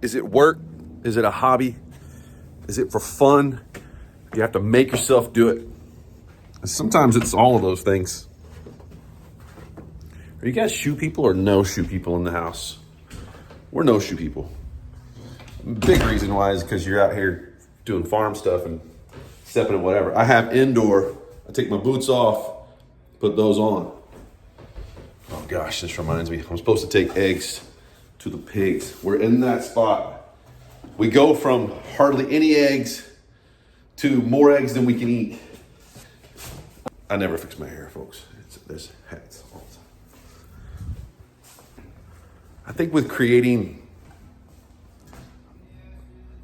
Is it work? Is it a hobby? Is it for fun? You have to make yourself do it. And sometimes it's all of those things. Are you guys shoe people or no shoe people in the house? We're no shoe people. Big reason why is because you're out here doing farm stuff and stepping in whatever. I have indoor. I take my boots off, put those on. Oh gosh, this reminds me. I'm supposed to take eggs to the pigs. We're in that spot. We go from hardly any eggs to more eggs than we can eat. I never fix my hair, folks. There's hats all the time. I think with creating,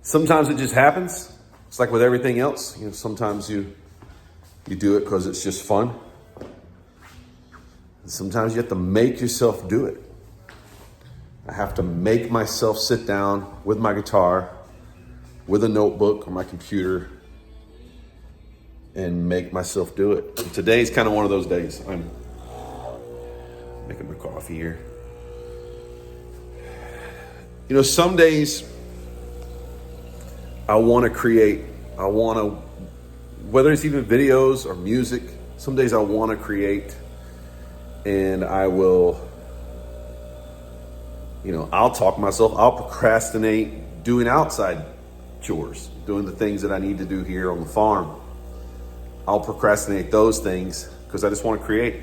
sometimes it just happens. It's like with everything else. You know, sometimes you do it because it's just fun. And sometimes you have to make yourself do it. I have to make myself sit down with my guitar, with a notebook or my computer, and make myself do it. And today's kind of one of those days. I'm making my coffee here. You know, some days I want to create. I want to, whether it's even videos or music, some days I want to create, and I will, I'll talk myself, I'll procrastinate doing outside chores, doing the things that I need to do here on the farm. I'll procrastinate those things because I just want to create.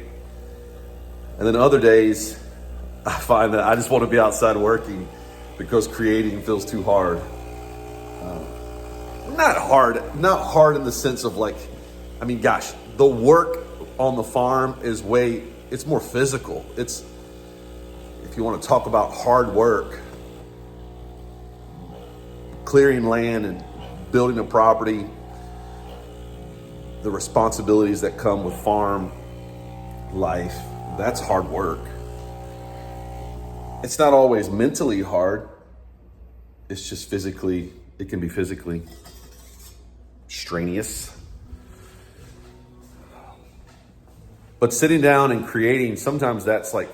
And then other days, I find that I just want to be outside working because creating feels too hard. Not hard in the sense of the work on the farm is it's more physical. If you want to talk about hard work, clearing land and building a property, the responsibilities that come with farm life, that's hard work. It's not always mentally hard. It's just it can be physically strenuous. But sitting down and creating, sometimes that's like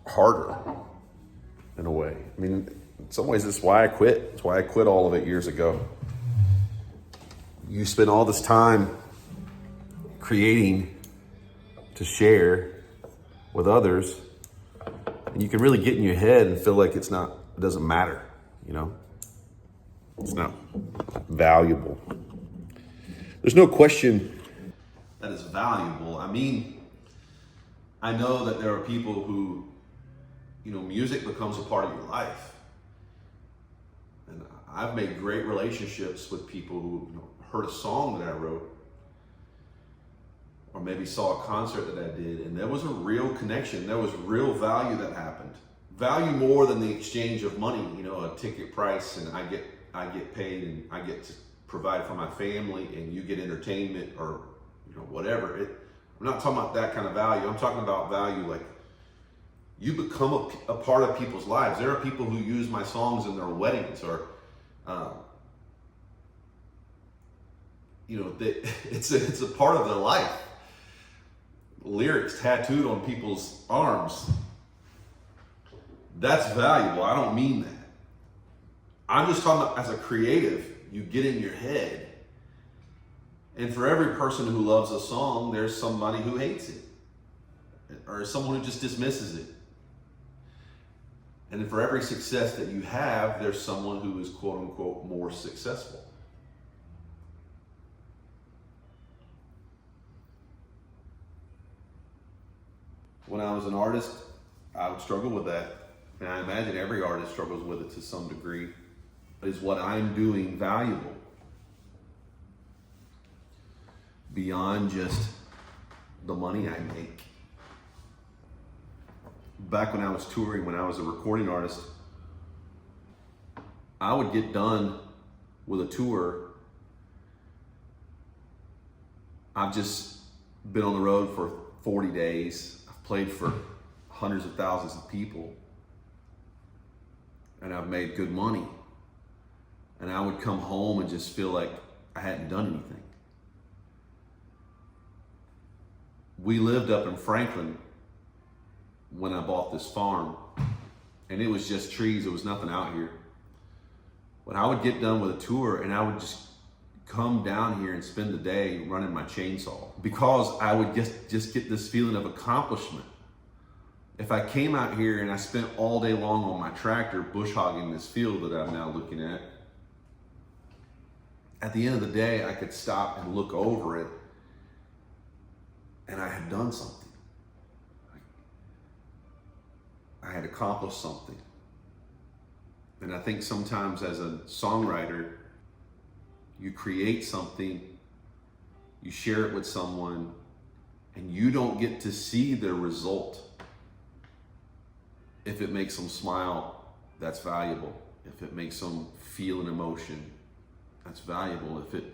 harder in a way. I mean, in some ways, that's why I quit. It's why I quit all of it years ago. You spend all this time creating to share with others, and you can really get in your head and feel like it doesn't matter, It's not valuable. There's no question that it's valuable. I mean, I know that there are people who, music becomes a part of your life. And I've made great relationships with people who heard a song that I wrote, or maybe saw a concert that I did, and there was a real connection. There was real value that happened. Value more than the exchange of money, a ticket price, and I get paid and I get to provide for my family and you get entertainment or whatever. I'm not talking about that kind of value. I'm talking about value like you become a part of people's lives. There are people who use my songs in their weddings or it's a part of their life. Lyrics tattooed on people's arms. That's valuable. I don't mean that. I'm just talking about as a creative, you get in your head. And for every person who loves a song, there's somebody who hates it. Or someone who just dismisses it. And then for every success that you have, there's someone who is quote unquote more successful. When I was an artist, I would struggle with that. And I imagine every artist struggles with it to some degree. Is what I'm doing valuable? Beyond just the money I make. Back when I was touring, when I was a recording artist, I would get done with a tour. I've just been on the road for 40 days. I've played for hundreds of thousands of people. And I've made good money. And I would come home and just feel like I hadn't done anything. We lived up in Franklin when I bought this farm. and it was just trees. There was nothing out here. But I would get done with a tour and I would just come down here and spend the day running my chainsaw, because I would just get this feeling of accomplishment. If I came out here and I spent all day long on my tractor bush hogging this field that I'm now looking at the end of the day, I could stop and look over it and I had done something. I had accomplished something. And I think sometimes as a songwriter, you create something, you share it with someone, and you don't get to see the result. If it makes them smile, that's valuable. If it makes them feel an emotion, that's valuable. If it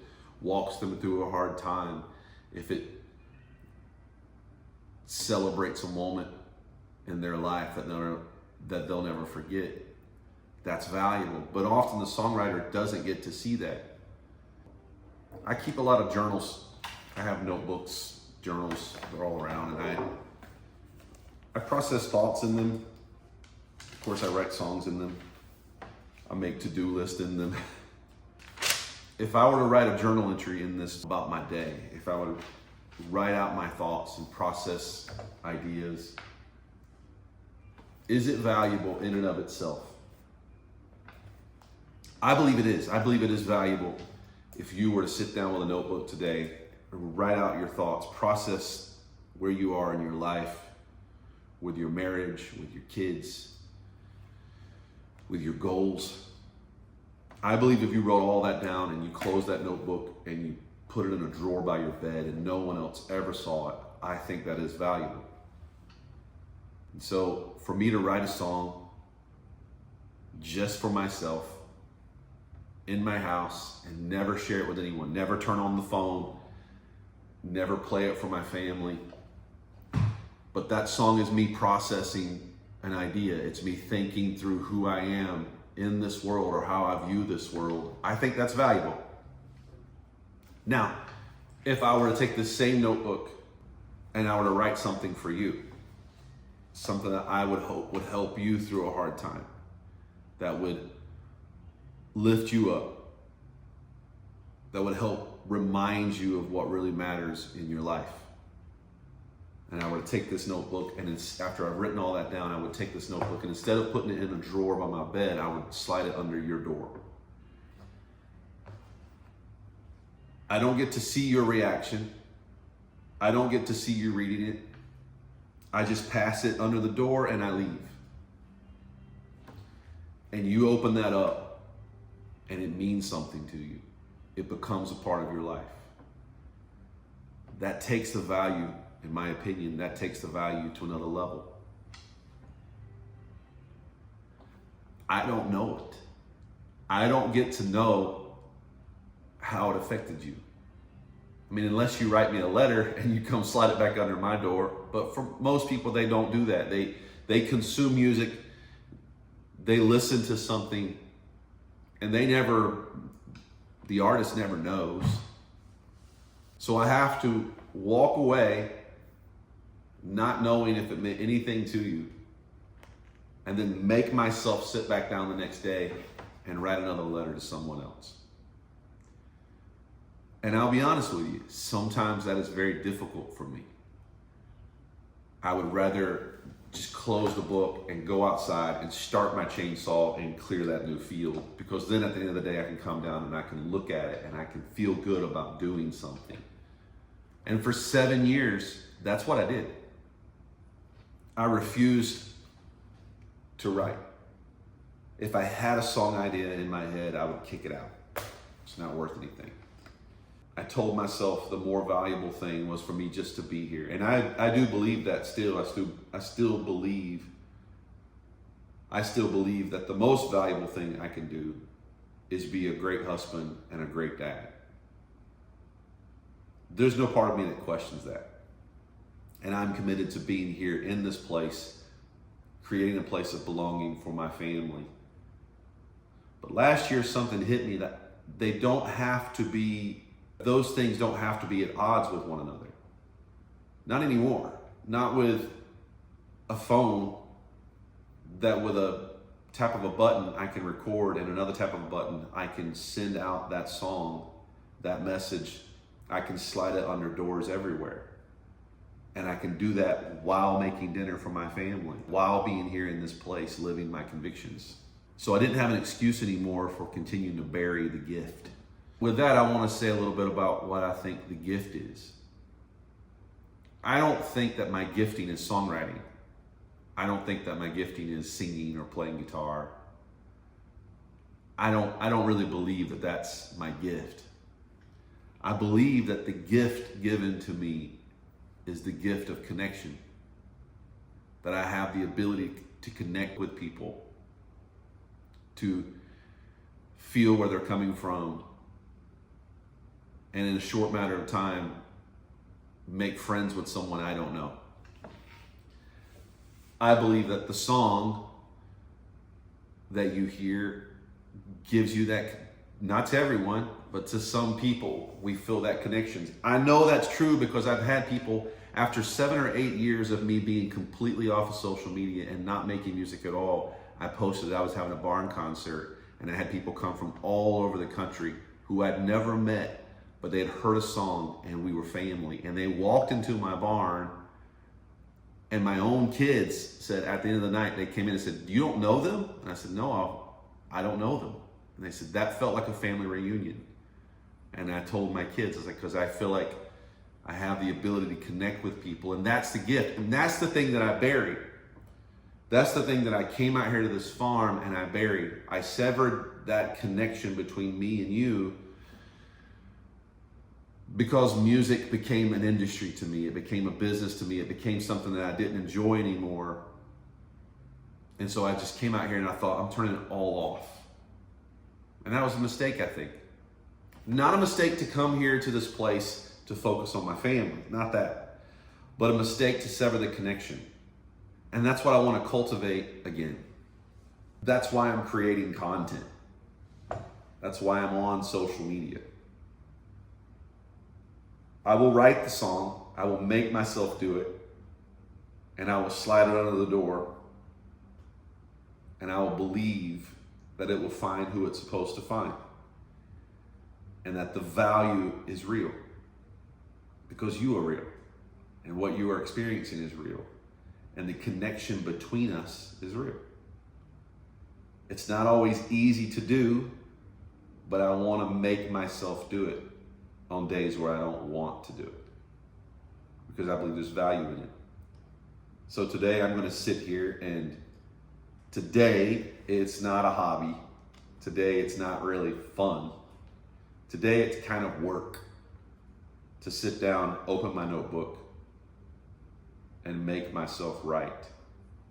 walks them through a hard time, if it celebrates a moment in their life that they'll never forget, that's valuable. But often the songwriter doesn't get to see that. I keep a lot of journals. I have notebooks, journals, they're all around, and I process thoughts in them. Of course, I write songs in them. I make to-do lists in them. If I were to write a journal entry in this about my day, if I were to write out my thoughts and process ideas, is it valuable in and of itself? I believe it is. I believe it is valuable if you were to sit down with a notebook today, write out your thoughts, process where you are in your life, with your marriage, with your kids, with your goals. I believe if you wrote all that down and you closed that notebook and you put it in a drawer by your bed and no one else ever saw it, I think that is valuable. And so for me to write a song just for myself in my house and never share it with anyone, never turn on the phone, never play it for my family, but that song is me processing an idea. It's me thinking through who I am in this world or how I view this world. I think that's valuable. Now, if I were to take this same notebook and I were to write something for you, something that I would hope would help you through a hard time, that would lift you up, that would help remind you of what really matters in your life. And I would take this notebook, and after I've written all that down, I would take this notebook, and instead of putting it in a drawer by my bed, I would slide it under your door. I don't get to see your reaction. I don't get to see you reading it. I just pass it under the door and I leave. And you open that up and it means something to you. It becomes a part of your life. That takes the value, in my opinion, that takes the value to another level. I don't know it. I don't get to know how it affected you. I mean, unless you write me a letter and you come slide it back under my door. But for most people, they don't do that. They consume music, they listen to something, and the artist never knows. So I have to walk away not knowing if it meant anything to you, and then make myself sit back down the next day and write another letter to someone else. And I'll be honest with you, sometimes that is very difficult for me. I would rather just close the book and go outside and start my chainsaw and clear that new field, because then at the end of the day I can come down and I can look at it and I can feel good about doing something. And for 7 years, that's what I did. I refused to write. If I had a song idea in my head, I would kick it out. It's not worth anything. I told myself the more valuable thing was for me just to be here. And I do believe that still. I still believe that the most valuable thing I can do is be a great husband and a great dad. There's no part of me that questions that. And I'm committed to being here in this place, creating a place of belonging for my family. But last year something hit me that those things don't have to be at odds with one another. Not anymore. Not with a phone. that with a tap of a button, I can record, and another tap of a button, I can send out that song, that message. I can slide it under doors everywhere. And I can do that while making dinner for my family, while being here in this place, living my convictions. So I didn't have an excuse anymore for continuing to bury the gift. With that, I want to say a little bit about what I think the gift is. I don't think that my gifting is songwriting. I don't think that my gifting is singing or playing guitar. I don't really believe that that's my gift. I believe that the gift given to me is the gift of connection. That I have the ability to connect with people, to feel where they're coming from, and in a short matter of time, make friends with someone I don't know. I believe that the song that you hear gives you that, not to everyone, but to some people, we feel that connection. I know that's true because I've had people, after 7 or 8 years of me being completely off of social media and not making music at all, I posted I was having a barn concert, and I had people come from all over the country who I'd never met, but they had heard a song and we were family. And they walked into my barn, and my own kids said at the end of the night, they came in and said, "You don't know them?" And I said, "No, I don't know them." And they said, "That felt like a family reunion." And I told my kids, I was like, because I feel like I have the ability to connect with people, and that's the gift. And that's the thing that I buried. That's the thing that I came out here to this farm and I buried. I severed that connection between me and you because music became an industry to me. It became a business to me. It became something that I didn't enjoy anymore. And so I just came out here and I thought, I'm turning it all off. And that was a mistake, I think. Not a mistake to come here to this place to focus on my family, not that, but a mistake to sever the connection. And that's what I want to cultivate again. That's why I'm creating content. That's why I'm on social media. I will write the song, I will make myself do it, and I will slide it under the door, and I will believe that it will find who it's supposed to find, and that the value is real, because you are real, and what you are experiencing is real, and the connection between us is real. It's not always easy to do, but I want to make myself do it on days where I don't want to do it, because I believe there's value in it. So today I'm going to sit here, and today it's not a hobby. Today it's not really fun. Today it's kind of work to sit down, open my notebook, and make myself write.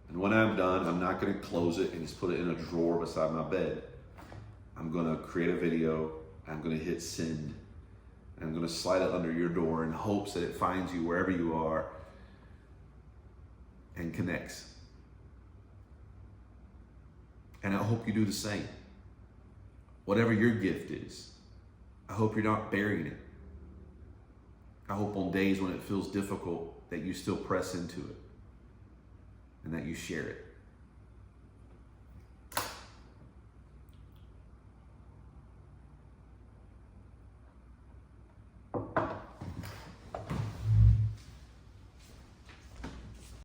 And when I'm done, I'm not going to close it and just put it in a drawer beside my bed. I'm going to create a video. I'm going to hit send. I'm going to slide it under your door in hopes that it finds you wherever you are and connects. And I hope you do the same. Whatever your gift is, I hope you're not burying it. I hope on days when it feels difficult that you still press into it and that you share it.